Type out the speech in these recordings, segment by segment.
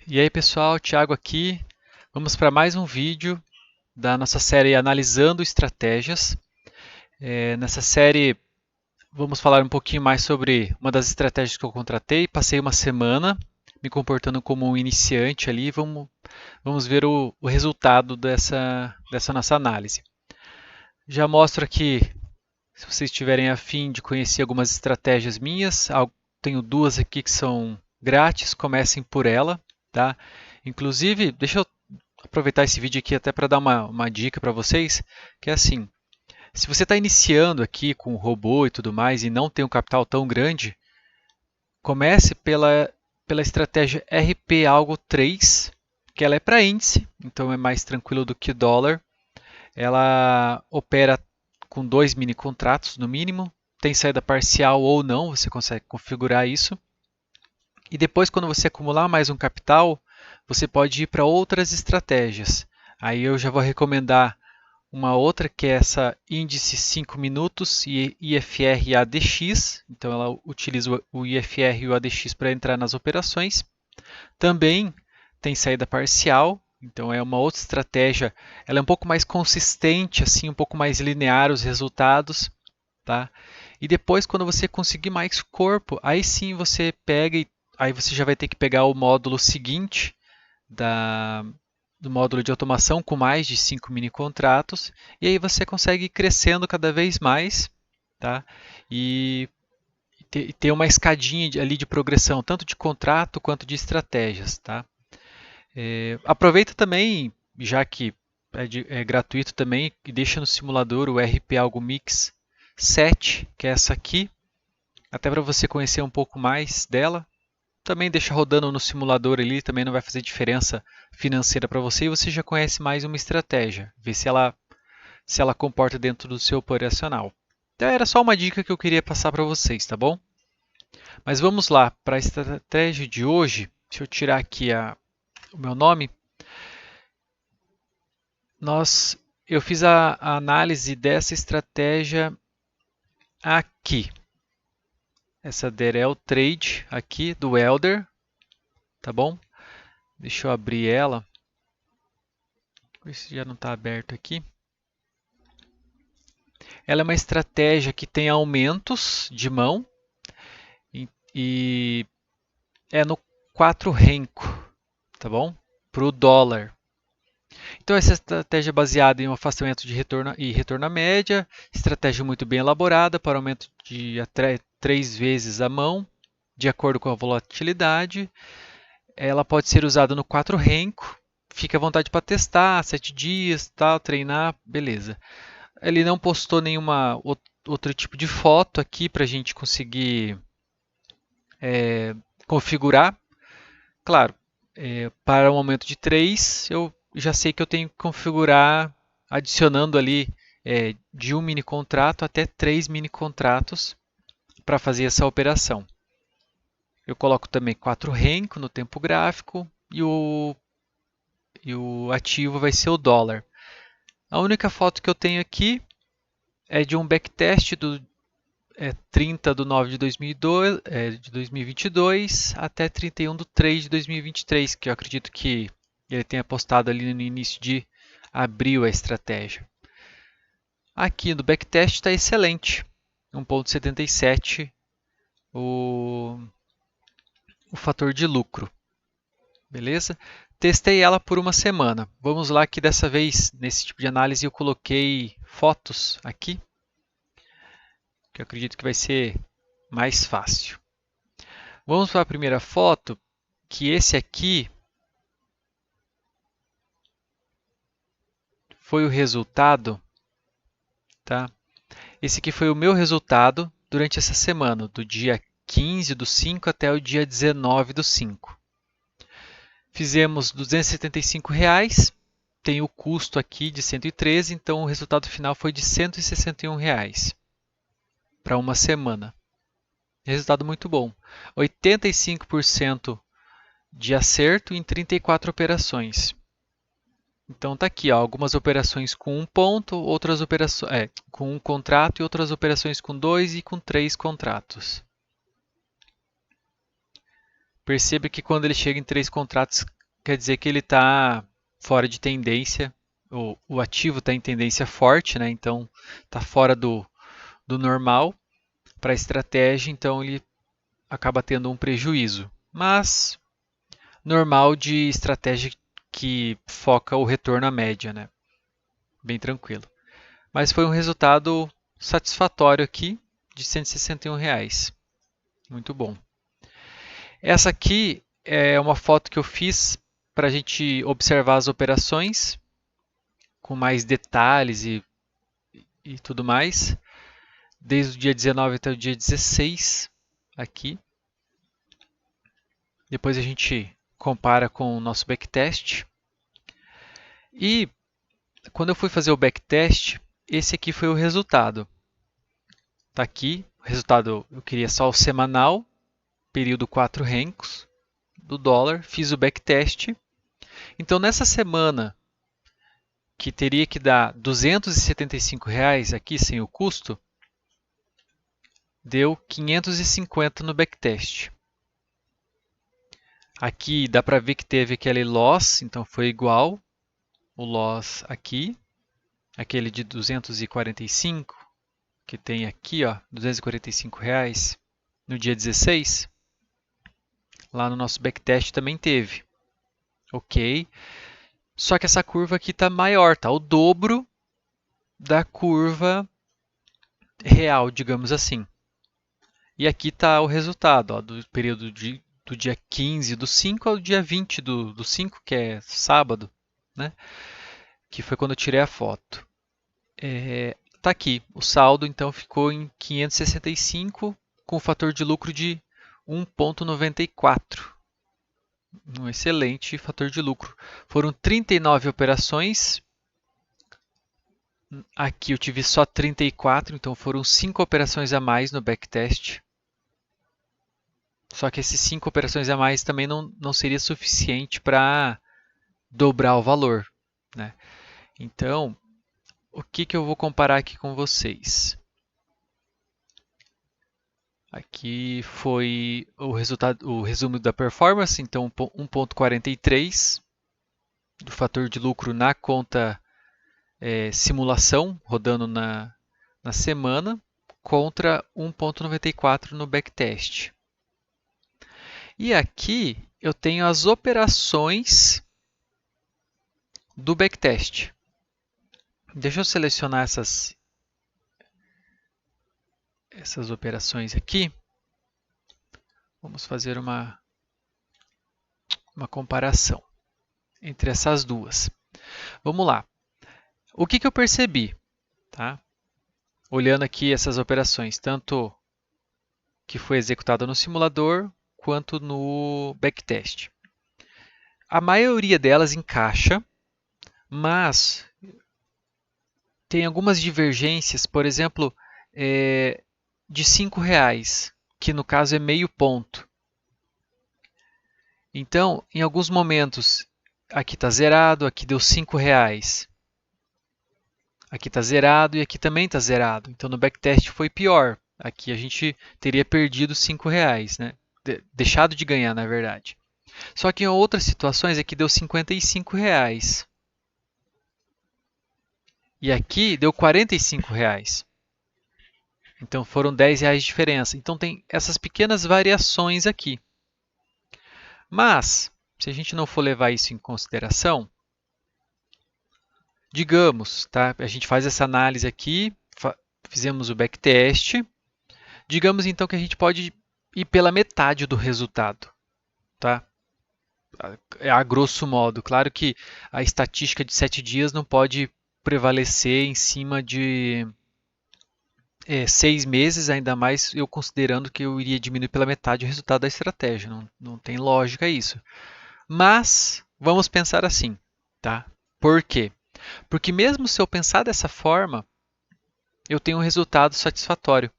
E aí pessoal, Thiago aqui. Vamos para mais um vídeo da nossa série Analisando Estratégias. Nessa série vamos falar um pouquinho mais sobre uma das estratégias que eu contratei. Passei uma semana me comportando como um iniciante ali. Vamos ver o resultado dessa nossa análise. Já mostro aqui, se vocês tiverem a fim de conhecer algumas estratégias minhas, tenho duas aqui que são grátis, comecem por ela, tá? Inclusive, deixa eu aproveitar esse vídeo aqui até para dar uma dica para vocês, que é assim, se você está iniciando aqui com o robô e tudo mais e não tem um capital tão grande, comece pela estratégia RP Algo 3, que ela é para índice, então é mais tranquilo do que dólar. Ela opera com 2 mini contratos no mínimo, tem saída parcial ou não, você consegue configurar isso. E depois, quando você acumular mais um capital, você pode ir para outras estratégias. Aí eu já vou recomendar uma outra que é essa índice 5 minutos e IFR e ADX. Então ela utiliza o IFR e o ADX para entrar nas operações. Também tem saída parcial, então é uma outra estratégia. Ela é um pouco mais consistente, assim, um pouco mais linear os resultados, tá? E depois, quando você conseguir mais corpo, aí sim você pega e aí você já vai ter que pegar o módulo seguinte da, do módulo de automação com mais de 5 mini contratos, e aí você consegue ir crescendo cada vez mais, tá? E ter uma escadinha ali de progressão, tanto de contrato quanto de estratégias, tá? Aproveita também, já que é gratuito também, e deixa no simulador o RP Algo Mix 7, que é essa aqui, até para você conhecer um pouco mais dela. Também deixa rodando no simulador ali, também não vai fazer diferença financeira para você e você já conhece mais uma estratégia, ver se ela comporta dentro do seu operacional. Então era só uma dica que eu queria passar para vocês, tá bom? Mas vamos lá, para a estratégia de hoje, deixa eu tirar aqui o meu nome. Eu fiz a análise dessa estratégia aqui. Essa Derel Trade aqui do Elder, tá bom? Deixa eu abrir ela. Ver se já não está aberto aqui. Ela é uma estratégia que tem aumentos de mão e é no 4 renko, tá bom? Para o dólar. Então essa estratégia é baseada em um afastamento de retorno e retorno à média, estratégia muito bem elaborada para aumento de até 3 vezes a mão, de acordo com a volatilidade. Ela pode ser usada no 4 renko, fica à vontade para testar, 7 dias, tal, treinar, beleza. Ele não postou nenhuma outro tipo de foto aqui para a gente conseguir configurar. Claro, para um aumento de 3, eu já sei que eu tenho que configurar adicionando ali de um mini contrato até 3 mini contratos para fazer essa operação. Eu coloco também 4 renko no tempo gráfico e o ativo vai ser o dólar. A única foto que eu tenho aqui é de um backtest do 30 de 9 de 2022 até 31 de 3 de 2023, que eu acredito que ele tenha postado ali no início de abril a estratégia. Aqui no backtest está excelente, 1,77 o fator de lucro, beleza? Testei ela por uma semana. Vamos lá que dessa vez, nesse tipo de análise, eu coloquei fotos aqui, que eu acredito que vai ser mais fácil. Vamos para a primeira foto, que esse aqui foi o resultado, tá? Esse aqui foi o meu resultado durante essa semana, do dia 15 do 5 até o dia 19 do 5. Fizemos R$ 275, tem o custo aqui de 113, então o resultado final foi de R$ 161 para uma semana. Resultado muito bom. 85% de acerto em 34 operações. Então tá aqui, ó, algumas operações com um ponto, outras operações com um contrato e outras operações com 2 e com 3 contratos. Perceba que quando ele chega em 3 contratos, quer dizer que ele está fora de tendência, o ativo está em tendência forte, né? Então está fora do normal para a estratégia, então ele acaba tendo um prejuízo. Mas normal de estratégia que foca o retorno à média, né? Bem tranquilo. Mas foi um resultado satisfatório aqui de R$ 161. Muito bom. Essa aqui é uma foto que eu fiz para a gente observar as operações com mais detalhes e tudo mais, desde o dia 19 até o dia 16 aqui. Depois a gente compara com o nosso backtest. E quando eu fui fazer o backtest, esse aqui foi o resultado. Está aqui, o resultado eu queria só o semanal, período 4 rencos do dólar, fiz o backtest. Então nessa semana, que teria que dar R$ 275 aqui sem o custo, deu 550 no backtest. Aqui dá para ver que teve aquele loss, então foi igual o loss aqui, aquele de 245, que tem aqui, ó, R$ 245 no dia 16. Lá no nosso backtest também teve. Ok. Só que essa curva aqui está maior, tá o dobro da curva real, digamos assim. E aqui está o resultado, ó, do período do dia 15 do 5 ao dia 20 do 5, que é sábado, né? Que foi quando eu tirei a foto. Tá aqui, o saldo então ficou em 565 com o fator de lucro de 1,94. Um excelente fator de lucro. Foram 39 operações. Aqui eu tive só 34, então foram 5 operações a mais no backtest. Só que esses 5 operações a mais também não seria suficiente para dobrar o valor, né? Então, o que eu vou comparar aqui com vocês? Aqui foi o resultado, o resumo da performance, então 1,43 do fator de lucro na conta simulação, rodando na semana, contra 1,94 no backtest. E aqui eu tenho as operações do backtest. Deixa eu selecionar essas operações aqui. Vamos fazer uma comparação entre essas duas. Vamos lá. O que eu percebi? Tá? Olhando aqui essas operações, tanto que foi executada no simulador quanto no backtest. A maioria delas encaixa, mas tem algumas divergências, por exemplo, de R$ 5,00, que no caso é meio ponto. Então, em alguns momentos, aqui está zerado, aqui deu R$ 5,00. Aqui está zerado e aqui também está zerado. Então, no backtest foi pior. Aqui a gente teria perdido R$ 5,00, né? Deixado de ganhar, na verdade. Só que em outras situações, aqui deu R$ 55,00. E aqui deu R$ 45,00. Então foram R$ 10,00 de diferença. Então tem essas pequenas variações aqui. Mas, se a gente não for levar isso em consideração, digamos, tá? A gente faz essa análise aqui, fizemos o backtest. Digamos então que a gente pode ir pela metade do resultado, tá? A grosso modo. Claro que a estatística de 7 dias não pode prevalecer em cima de 6 meses, ainda mais eu considerando que eu iria diminuir pela metade o resultado da estratégia. Não tem lógica isso. Mas vamos pensar assim, tá? Por quê? Porque mesmo se eu pensar dessa forma, eu tenho um resultado satisfatório.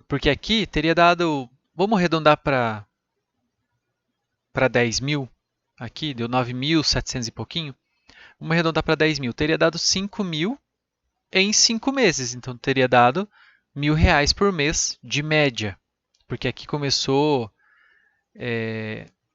Porque aqui teria dado, vamos arredondar para 10 mil. Aqui deu 9.700 e pouquinho. Vamos arredondar para 10 mil. Teria dado 5 mil em 5 meses. Então, teria dado R$ 1.000 por mês de média. Porque aqui começou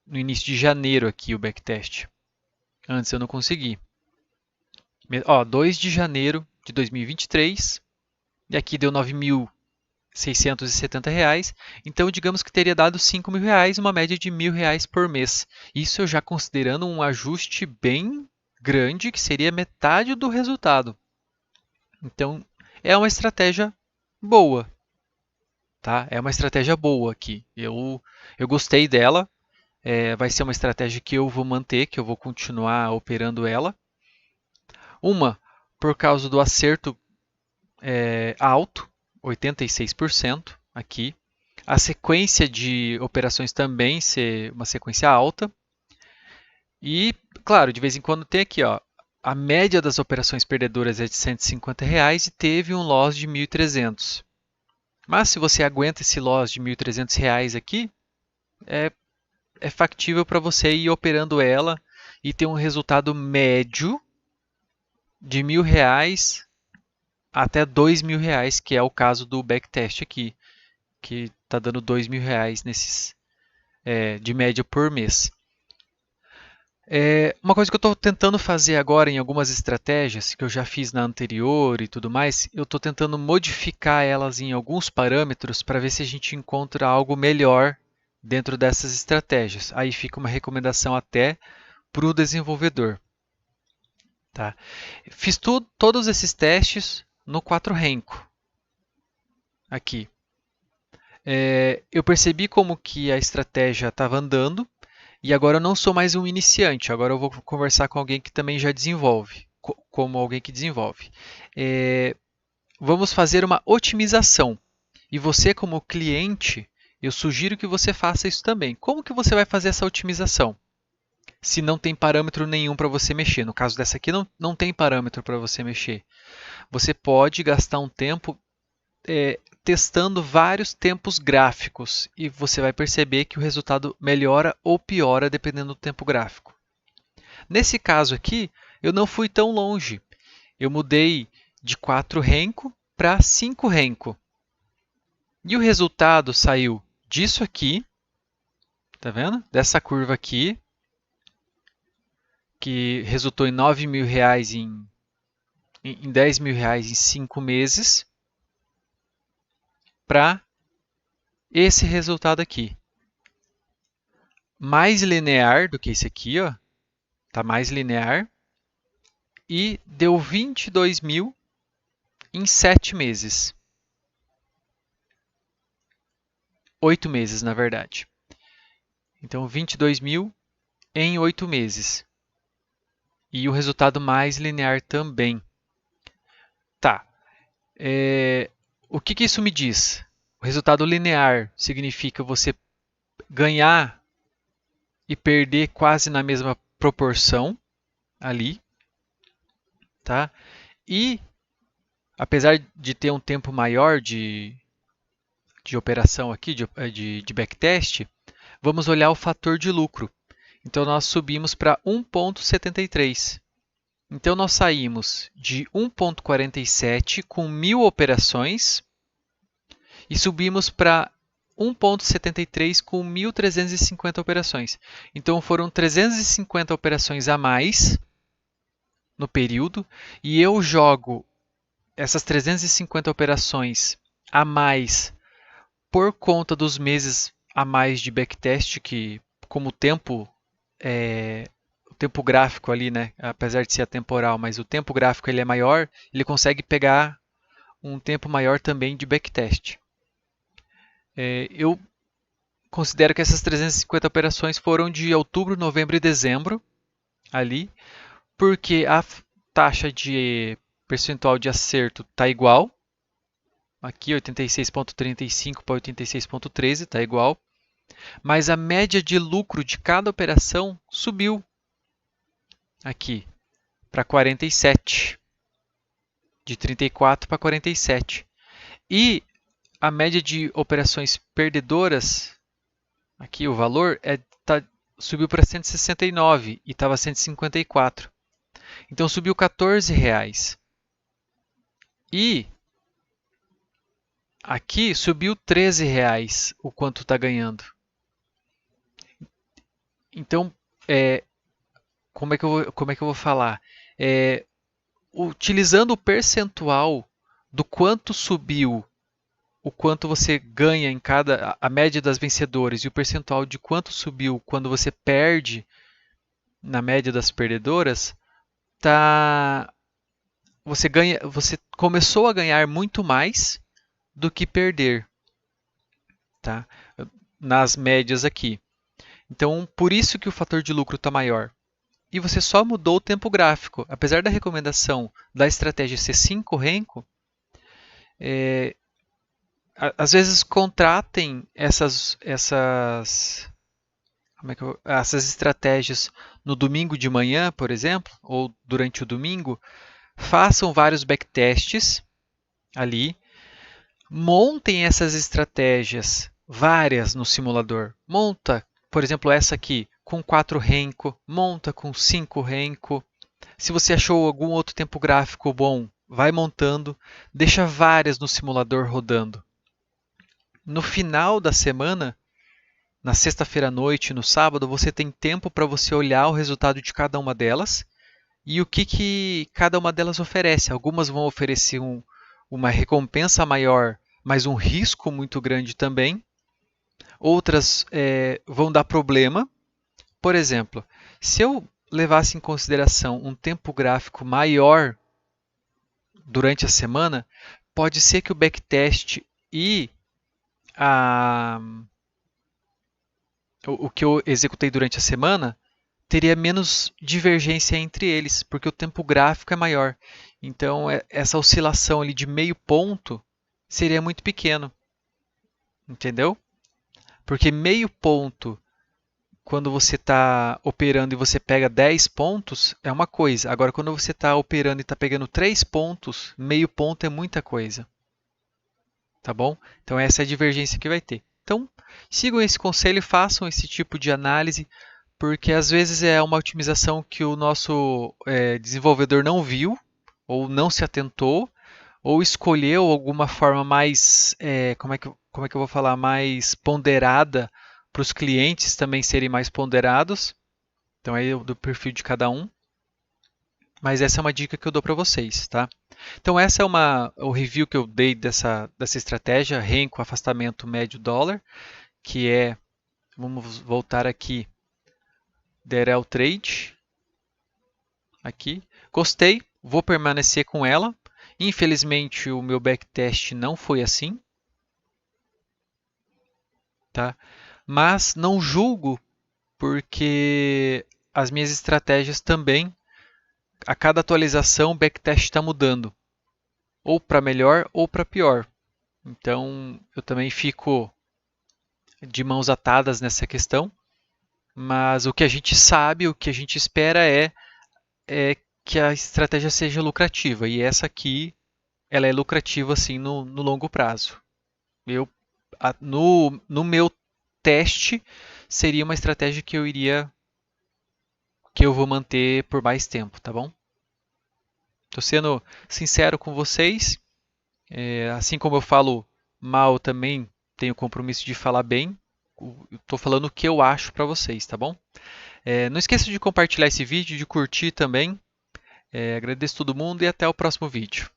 no início de janeiro aqui o backtest. Antes eu não consegui. Ó, 2 de janeiro de 2023, e aqui deu R$ 9.670. Então, digamos que teria dado R$ 5.000, uma média de R$ 1.000 por mês. Isso eu já considerando um ajuste bem grande, que seria metade do resultado. Então, é uma estratégia boa. Tá? É uma estratégia boa aqui. Eu gostei dela. Vai ser uma estratégia que eu vou manter, que eu vou continuar operando ela. Uma, por causa do acerto alto, 86% aqui. A sequência de operações também ser uma sequência alta. E, claro, de vez em quando tem aqui, ó, a média das operações perdedoras é de R$ 150 e teve um loss de 1.300. Mas se você aguenta esse loss de R$ 1.300 aqui, é factível para você ir operando ela e ter um resultado médio de R$ 1.000 até R$ 2.000, que é o caso do backtest aqui, que está dando R$ 2.000 de média por mês. Uma coisa que eu estou tentando fazer agora em algumas estratégias, que eu já fiz na anterior e tudo mais, eu estou tentando modificar elas em alguns parâmetros para ver se a gente encontra algo melhor dentro dessas estratégias. Aí fica uma recomendação até para o desenvolvedor. Tá? Fiz todos esses testes no 4Renko. Aqui. Eu percebi como que a estratégia estava andando e agora eu não sou mais um iniciante. Agora eu vou conversar com alguém que também já desenvolve, como alguém que desenvolve. Vamos fazer uma otimização. E você, como cliente, eu sugiro que você faça isso também. Como que você vai fazer essa otimização? Se não tem parâmetro nenhum para você mexer. No caso dessa aqui, não tem parâmetro para você mexer. Você pode gastar um tempo testando vários tempos gráficos e você vai perceber que o resultado melhora ou piora dependendo do tempo gráfico. Nesse caso aqui, eu não fui tão longe. Eu mudei de 4Renko para 5Renko. E o resultado saiu disso aqui, tá vendo? Dessa curva aqui, que resultou em R$ 9.000 em R$ 10.000 em 5 meses, para esse resultado aqui. Mais linear do que esse aqui, ó. Tá mais linear. E deu 22.000 em 7 meses. 8 meses, na verdade. Então, 22.000 em 8 meses. E o resultado mais linear também. Tá. O que isso me diz? O resultado linear significa você ganhar e perder quase na mesma proporção ali. Tá? E, apesar de ter um tempo maior de operação aqui, de backtest, vamos olhar o fator de lucro. Então, nós subimos para 1,73. Então, nós saímos de 1,47 com 1.000 operações e subimos para 1,73 com 1.350 operações. Então, foram 350 operações a mais no período e eu jogo essas 350 operações a mais por conta dos meses a mais de backtest, que como o tempo gráfico ali, né, apesar de ser atemporal, mas o tempo gráfico ele é maior, ele consegue pegar um tempo maior também de backtest. Eu considero que essas 350 operações foram de outubro, novembro e dezembro ali, porque a taxa de percentual de acerto está igual. Aqui 86,35 para 86,13 está igual. Mas a média de lucro de cada operação subiu aqui para 47. De 34 para 47. E a média de operações perdedoras, aqui o valor, subiu para 169 e estava 154. Então subiu R$14. E aqui subiu R$13 o quanto está ganhando. Então, como é que eu vou falar? Utilizando o percentual do quanto subiu, o quanto você ganha em a média das vencedoras e o percentual de quanto subiu quando você perde na média das perdedoras, tá, você começou a ganhar muito mais do que perder, tá? Nas médias aqui. Então, por isso que o fator de lucro está maior. E você só mudou o tempo gráfico. Apesar da recomendação da estratégia ser 5 renko, às vezes contratem essas estratégias no domingo de manhã, por exemplo, ou durante o domingo, façam vários backtests ali, montem essas estratégias, várias no simulador. Monta, por exemplo, essa aqui com 4 renko, monta com 5 renko. Se você achou algum outro tempo gráfico bom, vai montando, deixa várias no simulador rodando. No final da semana, na sexta-feira à noite, no sábado, você tem tempo para você olhar o resultado de cada uma delas e o que cada uma delas oferece. Algumas vão oferecer uma recompensa maior, mas um risco muito grande também. Outras vão dar problema. Por exemplo, se eu levasse em consideração um tempo gráfico maior durante a semana, pode ser que o backtest e o que eu executei durante a semana teria menos divergência entre eles, porque o tempo gráfico é maior. Então, essa oscilação ali de meio ponto seria muito pequeno. Entendeu? Porque meio ponto, quando você está operando e você pega 10 pontos, é uma coisa. Agora, quando você está operando e está pegando 3 pontos, meio ponto é muita coisa. Tá bom? Então, essa é a divergência que vai ter. Então, sigam esse conselho e façam esse tipo de análise, porque às vezes é uma otimização que o nosso desenvolvedor não viu, ou não se atentou, ou escolheu alguma forma mais, como é que eu vou falar, mais ponderada para os clientes também serem mais ponderados. Então é do perfil de cada um. Mas essa é uma dica que eu dou para vocês, tá? Então essa é o review que eu dei dessa estratégia, renko, afastamento médio dólar, que vamos voltar aqui, Derel Trade, aqui. Gostei, vou permanecer com ela. Infelizmente o meu backtest não foi assim, tá? Mas não julgo, porque as minhas estratégias também, a cada atualização o backtest está mudando, ou para melhor ou para pior. Então eu também fico de mãos atadas nessa questão, mas o que a gente sabe, o que a gente espera é que a estratégia seja lucrativa, e essa aqui ela é lucrativa assim no longo prazo. No meu teste seria uma estratégia que eu vou manter por mais tempo, tá bom? Estou sendo sincero com vocês, assim como eu falo mal também tenho o compromisso de falar bem. Estou falando o que eu acho para vocês, tá bom? Não esqueça de compartilhar esse vídeo, de curtir também. Agradeço todo mundo e até o próximo vídeo.